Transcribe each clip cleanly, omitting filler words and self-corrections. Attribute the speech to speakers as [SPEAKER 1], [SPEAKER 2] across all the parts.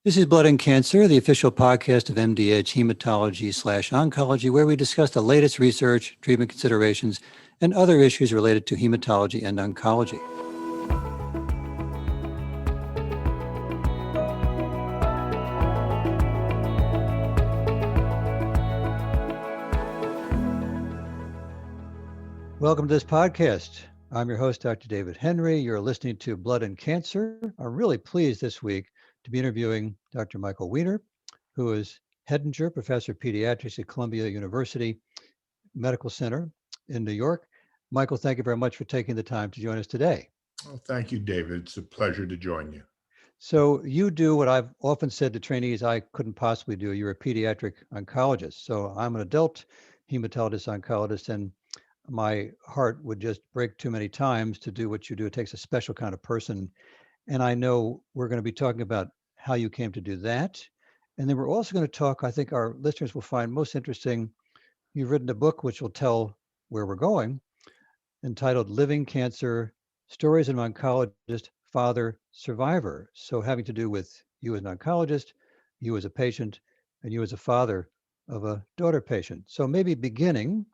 [SPEAKER 1] This is Blood and Cancer, the official podcast of MDedge Hematology/Oncology, where we discuss the latest research, treatment considerations, and other issues related to hematology and oncology. Welcome to this podcast. I'm your host, Dr. David Henry. You're listening to Blood and Cancer. I'm really pleased this week to be interviewing Dr. Michael Weiner, who is Hedinger Professor of Pediatrics at Columbia University Medical Center in New York. Michael, thank you very much for taking the time to join us today.
[SPEAKER 2] Well, thank you, David. It's a pleasure to join you.
[SPEAKER 1] So you do what I've often said to trainees I couldn't possibly do. You're a pediatric oncologist. So I'm an adult hematologist oncologist, and my heart would just break too many times to do what you do. It takes a special kind of person. And I know we're going to be talking about how you came to do that. And then we're also going to talk, I think our listeners will find most interesting, you've written a book which will tell where we're going, entitled Living Cancer, Stories of an Oncologist, Father, Survivor. So having to do with you as an oncologist, you as a patient, and you as a father of a daughter patient. So maybe beginning,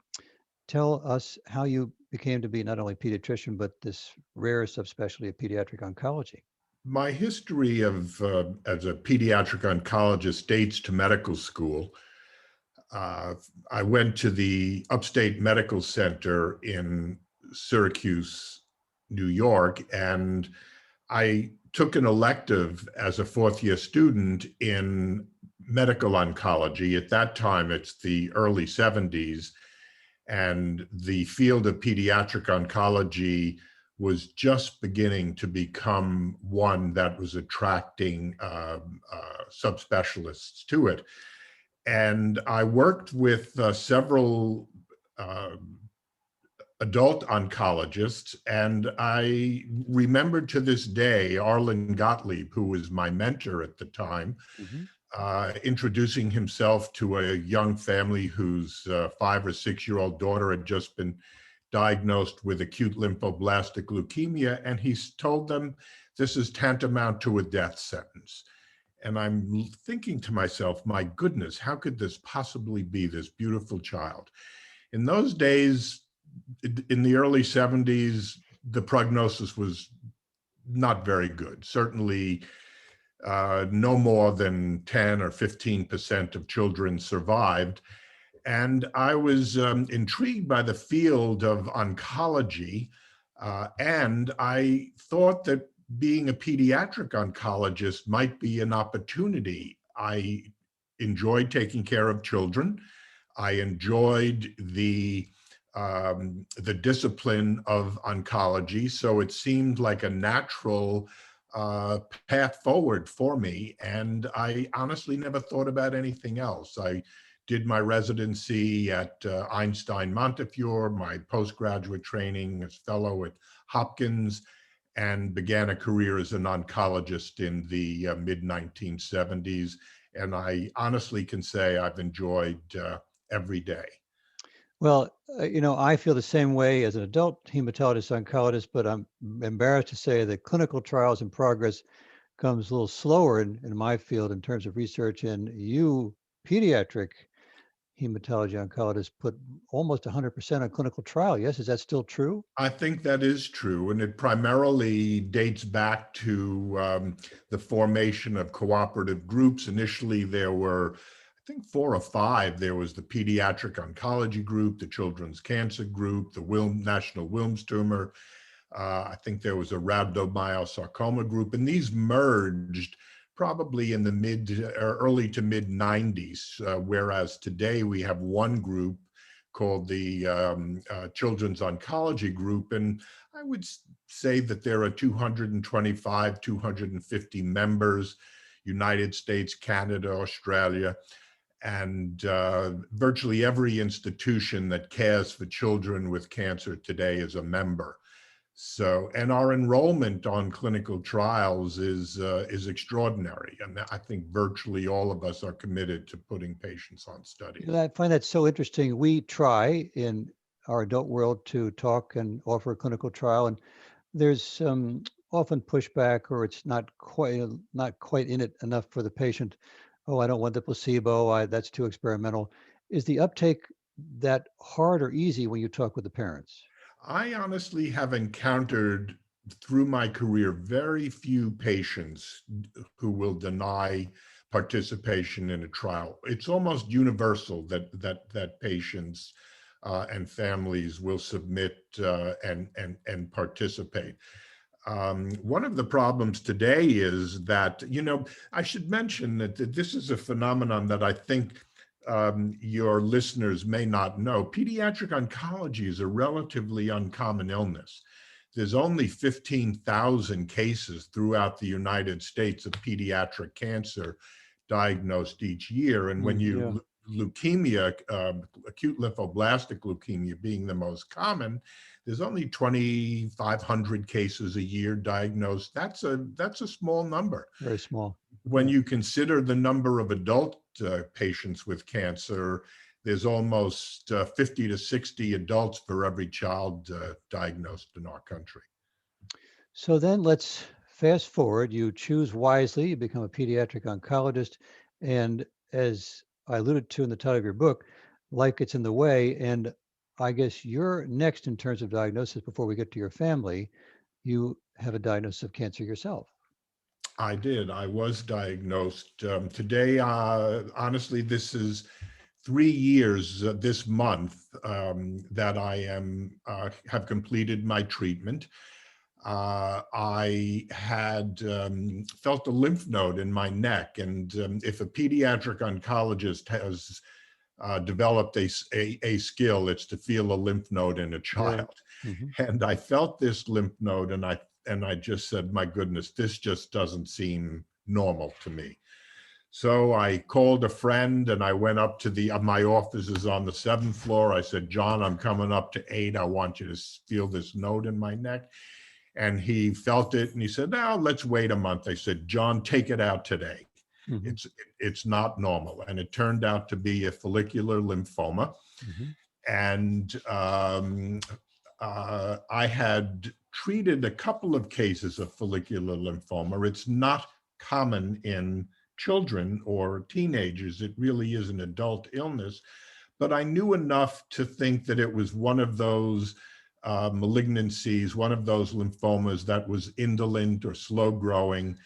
[SPEAKER 1] tell us how you became to be not only a pediatrician, but this rare subspecialty of pediatric oncology.
[SPEAKER 2] My history of as a pediatric oncologist dates to medical school. I went to the Upstate Medical Center in Syracuse, New York, and I took an elective as a fourth-year student in medical oncology. At that time, it's the early 70s, and the field of pediatric oncology was just beginning to become one that was attracting subspecialists to it. And I worked with several adult oncologists, and I remember to this day Arlen Gottlieb, who was my mentor at the time, introducing himself to a young family whose 5 or 6 year old daughter had just been diagnosed with acute lymphoblastic leukemia, and he's told them this is tantamount to a death sentence. And I'm thinking to myself, my goodness, how could this possibly be, this beautiful child? In those days, in the early 70s, the prognosis was not very good. Certainly, no more than 10 or 15% of children survived. And I was intrigued by the field of oncology, and I thought that being a pediatric oncologist might be an opportunity. I enjoyed taking care of children. I enjoyed the discipline of oncology, so it seemed like a natural path forward for me. And I honestly never thought about anything else. I did my residency at Einstein Montefiore, my postgraduate training as fellow at Hopkins, and began a career as an oncologist in the mid-1970s. And I honestly can say I've enjoyed every day.
[SPEAKER 1] Well, I feel the same way as an adult hematologist oncologist, but I'm embarrassed to say that clinical trials in progress comes a little slower in my field in terms of research. And you, pediatric hematology oncologists, put almost 100% on clinical trial. Yes, is that still true?
[SPEAKER 2] I think that is true, and it primarily dates back to the formation of cooperative groups. Initially, there were, I think, 4 or 5. There was the Pediatric Oncology Group, the Children's Cancer Group, the National Wilms Tumor. I think there was a rhabdomyosarcoma group, and these merged probably in the early to mid 90s, whereas today we have one group called the Children's Oncology Group. And I would say that there are 225, 250 members, United States, Canada, Australia, and virtually every institution that cares for children with cancer today is a member. So, and our enrollment on clinical trials is extraordinary. And I think virtually all of us are committed to putting patients on studies.
[SPEAKER 1] I find that so interesting. We try in our adult world to talk and offer a clinical trial, and there's often pushback, or it's not quite in it enough for the patient. Oh, I don't want the placebo. That's too experimental. Is the uptake that hard or easy when you talk with the parents?
[SPEAKER 2] I honestly have encountered through my career very few patients who will deny participation in a trial. It's almost universal that patients and families will submit and participate. One of the problems today is that, I should mention that this is a phenomenon that I think your listeners may not know. Pediatric oncology is a relatively uncommon illness. There's only 15,000 cases throughout the United States of pediatric cancer diagnosed each year. And when
[SPEAKER 1] Yeah,
[SPEAKER 2] leukemia, acute lymphoblastic leukemia being the most common, there's only 2,500 cases a year diagnosed. That's a small number.
[SPEAKER 1] very small.
[SPEAKER 2] When
[SPEAKER 1] Yeah.
[SPEAKER 2] you consider the number of adult patients with cancer, there's almost 50 to 60 adults for every child diagnosed in our country.
[SPEAKER 1] So then let's fast forward. You choose wisely, you become a pediatric oncologist. And as I alluded to in the title of your book, life gets in the way. And I guess you're next in terms of diagnosis before we get to your family. You have a diagnosis of cancer yourself.
[SPEAKER 2] I did. I was diagnosed. Today, honestly, this is 3 years this month that I have completed my treatment. I had felt a lymph node in my neck, and if a pediatric oncologist has developed a skill, it's to feel a lymph node in a
[SPEAKER 1] Right.
[SPEAKER 2] child.
[SPEAKER 1] Hmm.
[SPEAKER 2] And I felt this lymph node, and I just said, my goodness, this just doesn't seem normal to me. So I called a friend and I went up to my office is on the 7th floor. I said, John, I'm coming up to 8. I want you to feel this node in my neck. And he felt it and he said, now let's wait a month. I said, John, take it out today.
[SPEAKER 1] Hmm.
[SPEAKER 2] It's not normal. And it turned out to be a follicular lymphoma.
[SPEAKER 1] Hmm.
[SPEAKER 2] And I had treated a couple of cases of follicular lymphoma. It's not common in children or teenagers. It really is an adult illness. But I knew enough to think that it was one of those malignancies, one of those lymphomas that was indolent or slow growing.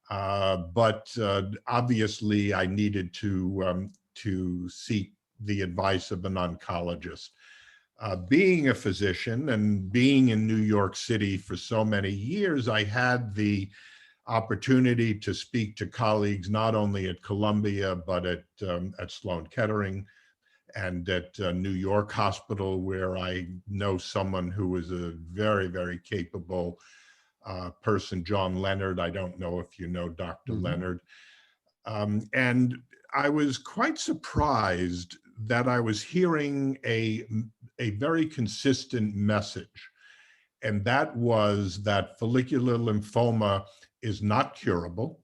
[SPEAKER 2] But obviously, I needed to seek the advice of an oncologist. Being a physician and being in New York City for so many years, I had the opportunity to speak to colleagues not only at Columbia, but at Sloan Kettering and at New York Hospital, where I know someone who is a very, very capable person, John Leonard. I don't know if you know Dr.
[SPEAKER 1] Hmm.
[SPEAKER 2] Leonard. And I was quite surprised that I was hearing a very consistent message. And that was that follicular lymphoma is not curable,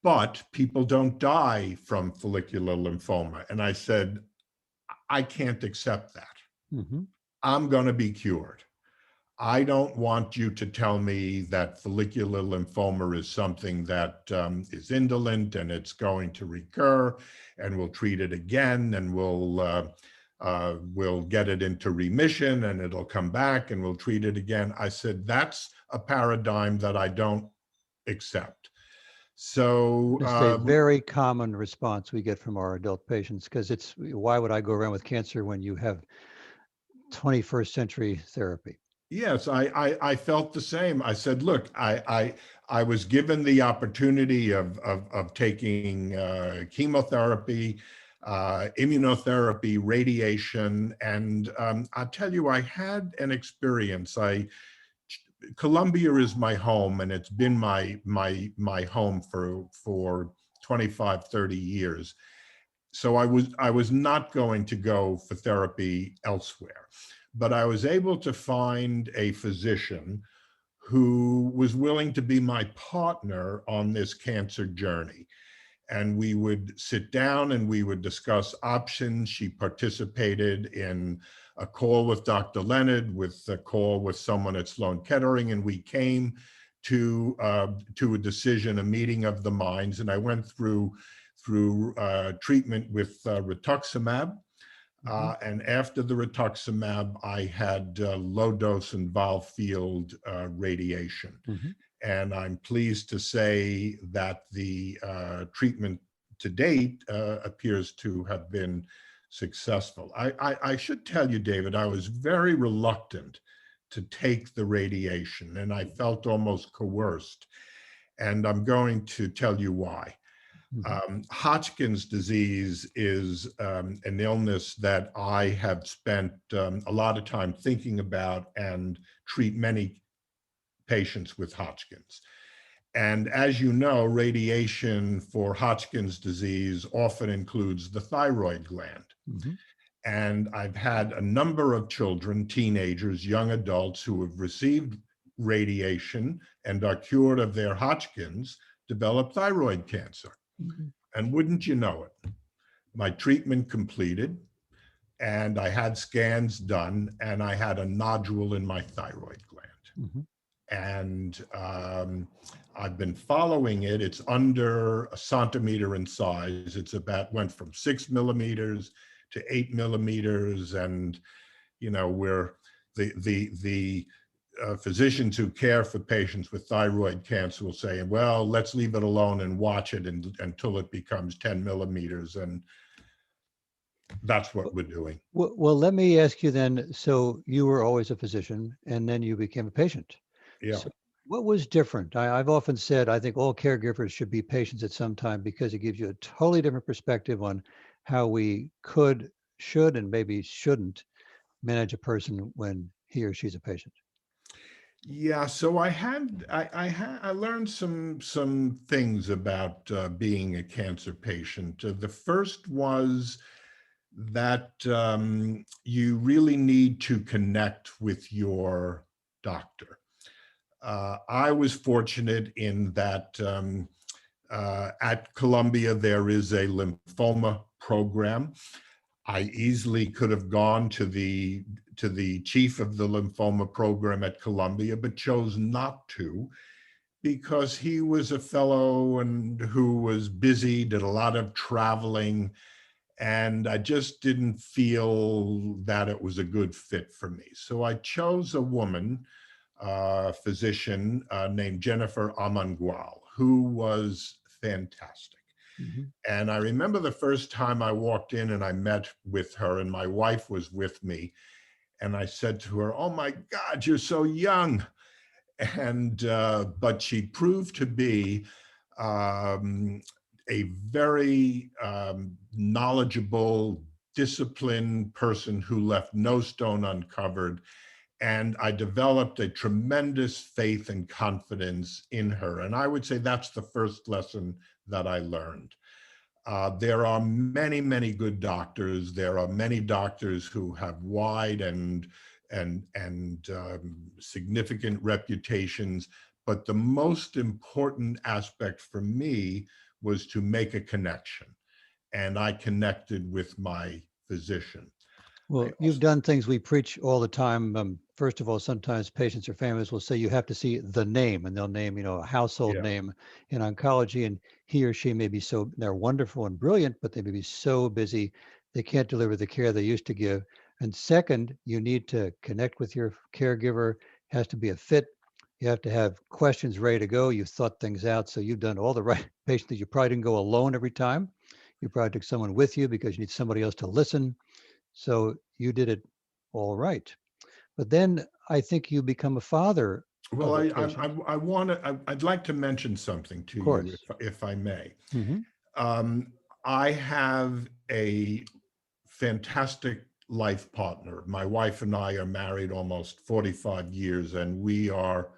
[SPEAKER 2] but people don't die from follicular lymphoma. And I said, I can't accept that.
[SPEAKER 1] Hmm.
[SPEAKER 2] I'm going to be cured. I don't want you to tell me that follicular lymphoma is something that is indolent and it's going to recur and we'll treat it again and we'll get it into remission and it'll come back and we'll treat it again. I said, that's a paradigm that I don't accept. So
[SPEAKER 1] It's a very common response we get from our adult patients because it's why would I go around with cancer when you have 21st century therapy?
[SPEAKER 2] yes, I felt the same. I said, look, I was given the opportunity of taking chemotherapy, immunotherapy, radiation, and I'll tell you, I had an experience. Columbia is my home, and it's been my home for 25, 30 years. So I was not going to go for therapy elsewhere, but I was able to find a physician who was willing to be my partner on this cancer journey. And we would sit down and we would discuss options. She participated in a call with Dr. Leonard, with a call with someone at Sloan Kettering, and we came to a decision, a meeting of the minds. And I went through treatment with rituximab. And after the rituximab, I had low dose involved field radiation. And I'm pleased to say that the treatment to date appears to have been successful. I should tell you, David, I was very reluctant to take the radiation, and I felt almost coerced. And I'm going to tell you why. Hodgkin's disease is an illness that I have spent a lot of time thinking about and treat many patients with Hodgkin's. And as you know, radiation for Hodgkin's disease often includes the thyroid gland. And I've had a number of children, teenagers, young adults who have received radiation and are cured of their Hodgkin's develop thyroid cancer. And wouldn't you know it, my treatment completed and I had scans done and I had a nodule in my thyroid gland. And I've been following it. It's under a centimeter in size. It's went from 6 millimeters to 8 millimeters. And, you know, where the physicians who care for patients with thyroid cancer will say, well, let's leave it alone and watch it until it becomes 10 millimeters. And that's what we're doing.
[SPEAKER 1] Well, let me ask you then, so you were always a physician and then you became a patient.
[SPEAKER 2] Yeah.
[SPEAKER 1] So what was different? I've often said, I think all caregivers should be patients at some time because it gives you a totally different perspective on how we could, should, and maybe shouldn't manage a person when he or she's a patient.
[SPEAKER 2] Yeah, so I learned some things about being a cancer patient. The first was that you really need to connect with your doctor. I was fortunate in that at Columbia there is a lymphoma program. I easily could have gone to the chief of the lymphoma program at Columbia, but chose not to because he was a fellow and who was busy, did a lot of traveling, and I just didn't feel that it was a good fit for me. So I chose a woman, physician named Jennifer Amangual, who was fantastic. And I remember the first time I walked in and I met with her, and my wife was with me. And I said to her, "Oh my God, you're so young." And, but she proved to be a very knowledgeable, disciplined person who left no stone uncovered. And I developed a tremendous faith and confidence in her. And I would say that's the first lesson that I learned. There are many, many good doctors. There are many doctors who have wide and significant reputations. But the most important aspect for me was to make a connection. And I connected with my physician.
[SPEAKER 1] Well, you've done things we preach all the time. First of all, sometimes patients or families will say you have to see the name, and they'll name, a household name in oncology, and he or she may be they're wonderful and brilliant, but they may be so busy they can't deliver the care they used to give. And second, you need to connect with your caregiver. It has to be a fit. You have to have questions ready to go. You've thought things out, so you've done all the right patients. You probably didn't go alone every time. You probably took someone with you because you need somebody else to listen. So you did it all right. But then I think you become a father
[SPEAKER 2] Well,
[SPEAKER 1] of a patient.
[SPEAKER 2] I'd like to mention something to
[SPEAKER 1] Of
[SPEAKER 2] you,
[SPEAKER 1] course.
[SPEAKER 2] if I may.
[SPEAKER 1] Hmm.
[SPEAKER 2] I have a fantastic life partner. My wife and I are married almost 45 years, and we are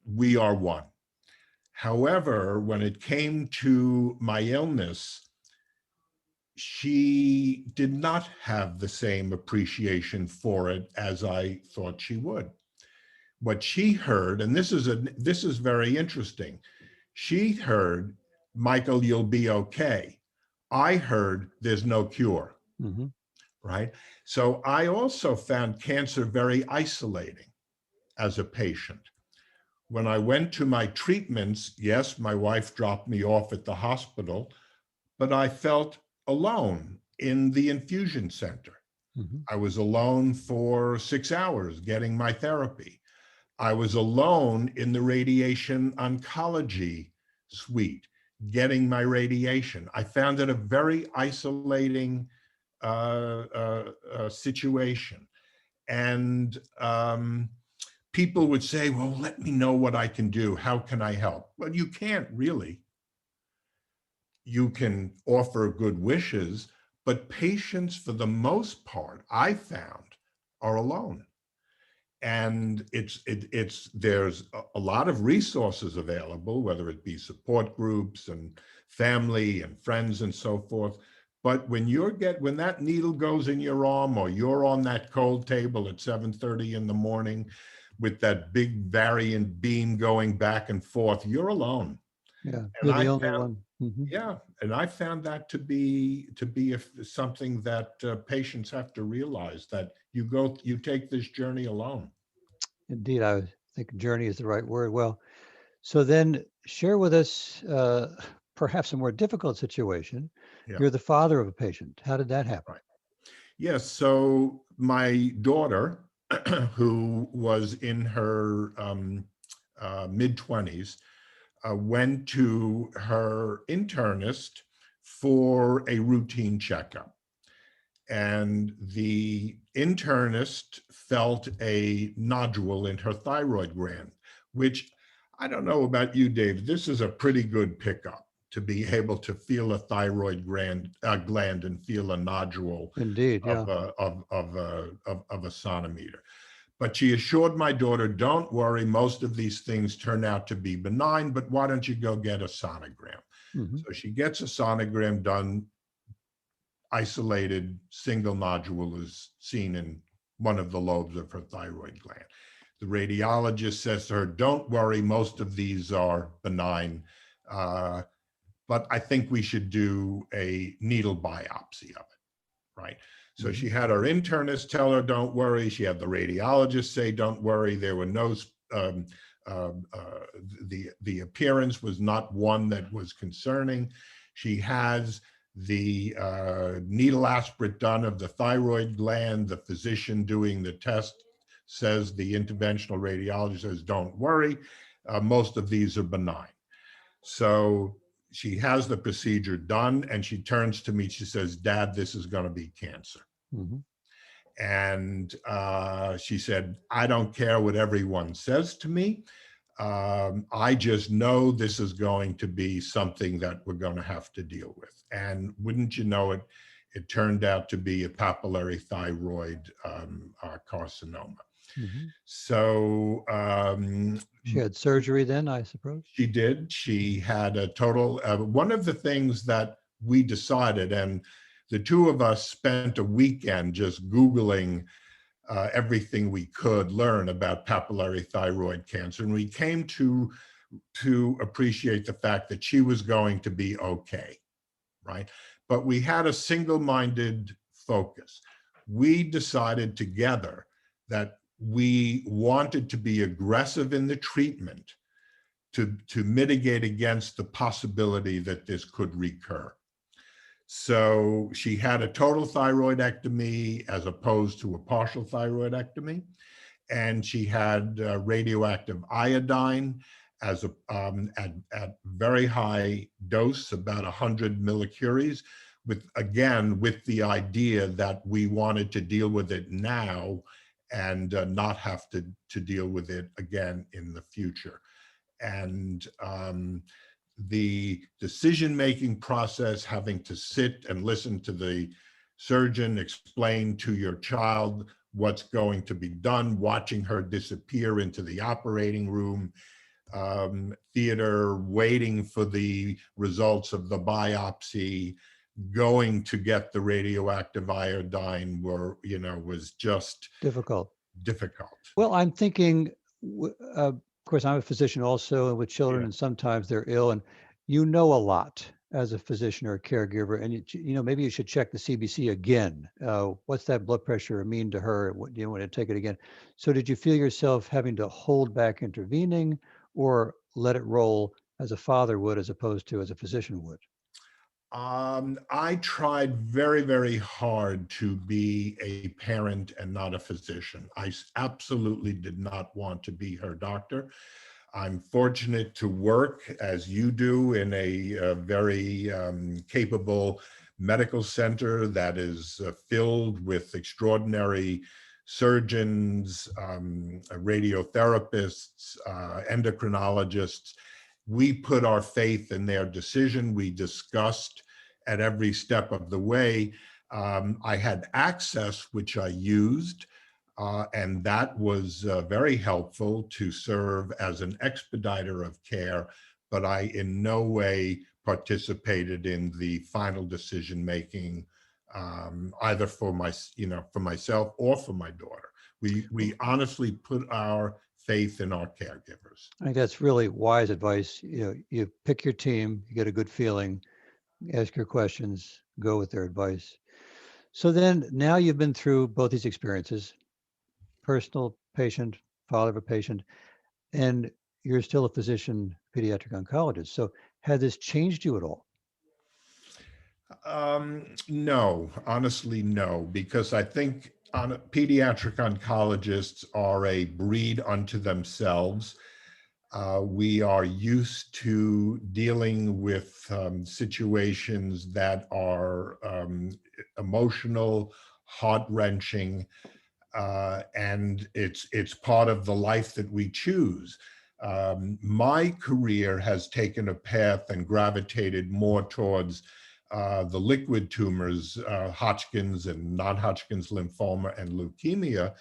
[SPEAKER 2] one. However, when it came to my illness, she did not have the same appreciation for it as I thought she would. What she heard, and this is very interesting, she heard Michael, you'll be okay. I heard there's no cure,
[SPEAKER 1] Hmm.
[SPEAKER 2] right? So I also found cancer very isolating as a patient. When I went to my treatments, yes, my wife dropped me off at the hospital, but I felt alone in the infusion center.
[SPEAKER 1] Hmm.
[SPEAKER 2] I was alone for 6 hours getting my therapy. I was alone in the radiation oncology suite getting my radiation. I found it a very isolating situation. And people would say, well, let me know what I can do. How can I help? Well, you can't really. You can offer good wishes, but patients, for the most part, I found, are alone. And there's a lot of resources available, whether it be support groups and family and friends and so forth. But when when that needle goes in your arm, or you're on that cold table at 7:30 in the morning with that big variant beam going back and forth, you're alone.
[SPEAKER 1] Yeah,
[SPEAKER 2] And
[SPEAKER 1] you're
[SPEAKER 2] I
[SPEAKER 1] the only
[SPEAKER 2] found,
[SPEAKER 1] one. Hmm.
[SPEAKER 2] yeah, and I found that to be something that patients have to realize, that you take this journey alone.
[SPEAKER 1] Indeed, I think journey is the right word. Well, so then share with us perhaps a more difficult situation.
[SPEAKER 2] Yeah,
[SPEAKER 1] You're the father of a patient. How did that happen?
[SPEAKER 2] right. Yes. So my daughter, who was in her mid-20s, went to her internist for a routine checkup. And the internist felt a nodule in her thyroid gland, which, I don't know about you, Dave, this is a pretty good pickup, to be able to feel a thyroid gland and feel a nodule
[SPEAKER 1] Indeed, yeah.
[SPEAKER 2] of a sonometer. But she assured my daughter, don't worry, most of these things turn out to be benign, but why don't you go get a sonogram?
[SPEAKER 1] Hmm.
[SPEAKER 2] So she gets a sonogram done. Isolated single nodule is seen in one of the lobes of her thyroid gland. The radiologist says to her, don't worry, most of these are benign, but I think we should do a needle biopsy of it, right? So
[SPEAKER 1] Hmm.
[SPEAKER 2] she had her internist tell her, don't worry. She had the radiologist say, don't worry. There were no, um, the appearance was not one that was concerning. She has the needle aspirate done of the thyroid gland. The physician doing the test says, the interventional radiologist says, don't worry, most of these are benign. So she has the procedure done, and she turns to me, she says, Dad, this is going to be cancer.
[SPEAKER 1] Hmm.
[SPEAKER 2] And she said, I don't care what everyone says to me. I just know this is going to be something that we're going to have to deal with. And wouldn't you know it, it turned out to be a papillary thyroid carcinoma.
[SPEAKER 1] Hmm.
[SPEAKER 2] So
[SPEAKER 1] She had surgery then, I suppose?
[SPEAKER 2] she did. She had a total, one of the things that we decided, and the two of us spent a weekend just Googling everything we could learn about papillary thyroid cancer. And we came to appreciate the fact that she was going to be okay, right? But we had a single-minded focus. We decided together that we wanted to be aggressive in the treatment to mitigate against the possibility that this could recur. So she had a total thyroidectomy as opposed to a partial thyroidectomy. And she had radioactive iodine at very high dose, about 100 millicuries, with the idea that we wanted to deal with it now and not have to deal with it again in the future. And the decision-making process, having to sit and listen to the surgeon explain to your child what's going to be done, watching her disappear into the operating room, theater, waiting for the results of the biopsy, going to get the radioactive iodine was just
[SPEAKER 1] Difficult.
[SPEAKER 2] difficult.
[SPEAKER 1] Well, I'm thinking, of course, I'm a physician also with children,
[SPEAKER 2] Yeah.
[SPEAKER 1] and sometimes they're ill. And you know a lot as a physician or a caregiver, and maybe you should check the CBC again. What's that blood pressure mean to her? What do you want to take it again? So did you feel yourself having to hold back intervening, or let it roll as a father would, as opposed to as a physician would?
[SPEAKER 2] I tried very, very hard to be a parent and not a physician. Absolutely did not want to be her doctor. I'm fortunate to work, as you do, in a very capable medical center that is filled with extraordinary surgeons, radiotherapists, endocrinologists. We put our faith in their decision. We discussed at every step of the way. I had access, which I used, and that was very helpful to serve as an expediter of care, but I in no way participated in the final decision making, either for for myself or for my daughter. We honestly put our faith in our caregivers.
[SPEAKER 1] I think that's really wise advice. You pick your team, you get a good feeling, ask your questions, go with their advice. So then now you've been through both these experiences, personal patient, father of a patient, and you're still a physician, pediatric oncologist. So had this changed you at all?
[SPEAKER 2] No, honestly, no, because I think pediatric oncologists are a breed unto themselves. We are used to dealing with situations that are emotional, heart-wrenching, and it's part of the life that we choose. My career has taken a path and gravitated more towards the liquid tumors, Hodgkin's and non-Hodgkin's lymphoma and leukemia.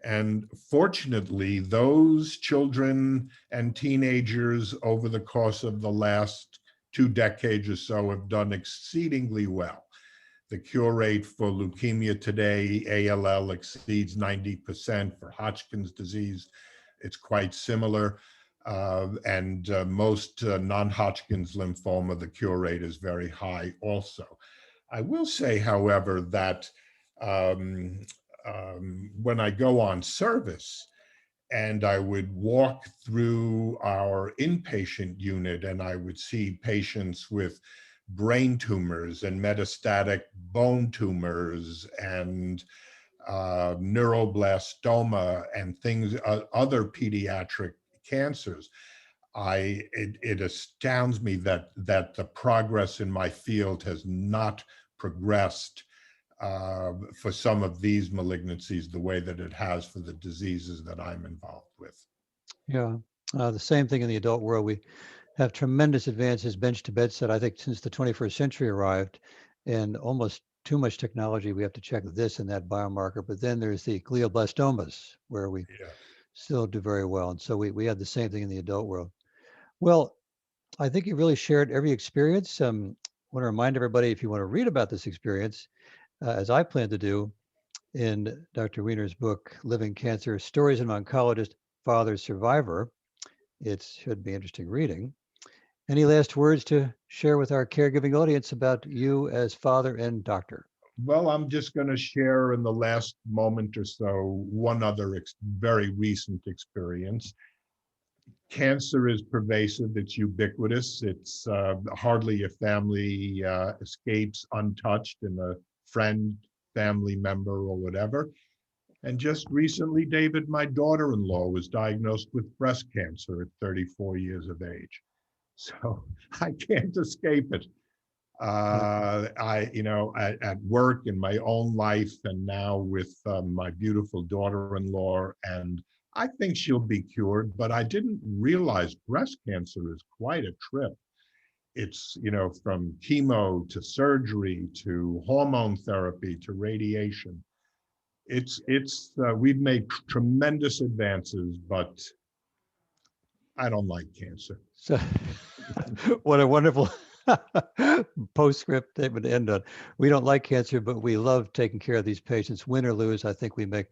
[SPEAKER 2] And fortunately, those children and teenagers over the course of the last 2 decades or so have done exceedingly well. The cure rate for leukemia today, ALL, exceeds 90%. For Hodgkin's disease, it's quite similar. And most non-Hodgkin's lymphoma, the cure rate is very high also. I will say, however, that when I go on service and I would walk through our inpatient unit and I would see patients with brain tumors and metastatic bone tumors and neuroblastoma and things, other pediatric cancers, it astounds me that the progress in my field has not progressed for some of these malignancies the way that it has for the diseases that I'm involved with.
[SPEAKER 1] Yeah. The same thing in the adult world. We have tremendous advances bench to bedside, I think, since the 21st century arrived, and almost too much technology. We have to check this and that biomarker. But then there's the glioblastomas, where we
[SPEAKER 2] Yeah.
[SPEAKER 1] still do very well. And so we have the same thing in the adult world. Well, I think you really shared every experience. I want to remind everybody, if you want to read about this experience, as I plan to do in Dr. Weiner's book, Living Cancer, Stories of an Oncologist, Father Survivor, it should be interesting reading. Any last words to share with our caregiving audience about you as father and doctor?
[SPEAKER 2] Well, I'm just going to share in the last moment or so one other very recent experience. Cancer is pervasive, it's ubiquitous, it's hardly a family escapes untouched in a friend, family member, or whatever. And just recently, David, my daughter-in-law was diagnosed with breast cancer at 34 years of age. So I can't escape it. At work, in my own life, and now with my beautiful daughter-in-law, and I think she'll be cured, but I didn't realize breast cancer is quite a trip. It's, from chemo to surgery to hormone therapy to radiation. We've made tremendous advances, but I don't like cancer.
[SPEAKER 1] So, what a wonderful postscript statement to end on. We don't like cancer, but we love taking care of these patients. Win or lose, I think we make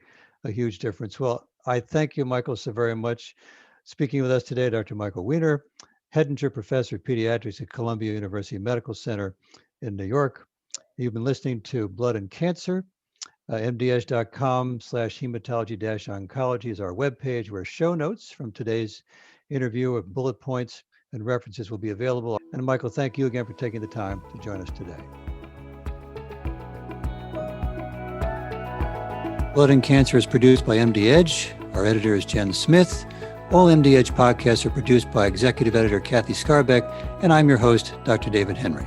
[SPEAKER 1] a huge difference. Well, I thank you, Michael, so very much. Speaking with us today, Dr. Michael Weiner, Hedinger Professor of Pediatrics at Columbia University Medical Center in New York. You've been listening to Blood and Cancer. MDedge.com/hematology-oncology is our webpage where show notes from today's interview with bullet points and references will be available. And Michael, thank you again for taking the time to join us today. Blood and Cancer is produced by MDedge. Our editor is Jen Smith. All MDedge podcasts are produced by executive editor Kathy Scarbeck, and I'm your host, Dr. David Henry.